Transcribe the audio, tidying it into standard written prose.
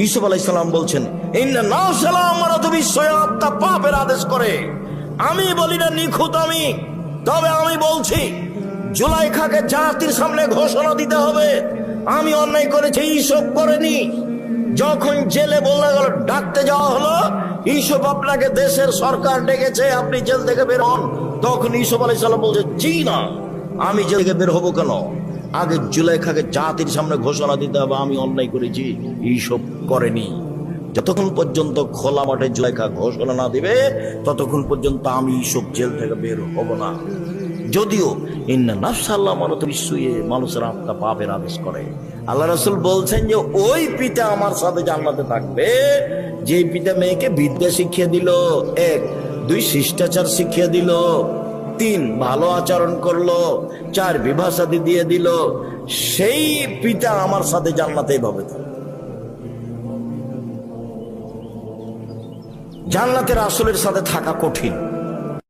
ইউসুফ আলাইহিস সালাম বলছেন, ইন্না নাফসাল আমারাতু বিসসুই, আত্মা পাপের আদেশ করে। আমি বলি না নিখুঁত আমি, তবে আমি বলছি জুলাইখাকে জাতির সামনে ঘোষণা দিতে হবে আমি অন্যায় করেছি, ইউসুফ করেনি। যখন জেলে বলা গেল, ডাকতে যাওয়া হলো, ইউসুফ আপনাকে দেশের সরকার ডেকেছে, আপনি জেল থেকে বের হন। তখন ইউসুফ আলাইহিস সালাম বলছে, জি না, আমি জেল থেকে বের হবো কেন? আগে জুলাইখাকে জাতির সামনে ঘোষণা দিতে হবে আমি অন্যায় করেছি, ইউসুফ করেনি। যতক্ষণ পর্যন্ত খোলা মাঠে জুলাইখা ঘোষণা না দিবে ততক্ষণ পর্যন্ত আমি ইউসুফ জেল থেকে বের হব না। যদিও ইন্না নাফসাল্লাহ আমারাতু বিসসুই, মানুষের আত্মা পাপের আদেশ করে। আল্লাহ রাসূল বলছেন যে ওই পিতা আমার সাথে জান্নাতে থাকবে যে পিতা মেয়েকে বিদ্যা শিখিয়ে দিল, 1, 2 শিষ্টাচার শিখিয়ে দিল, 3 ভালো আচরণ করলো, 4 বিবাহ শাদী দিয়ে দিল। সেই পিতা আমার সাথে জান্নাতেই ভাবে থাকবে। জান্নাতের রাসূলের সাথে থাকা কঠিন।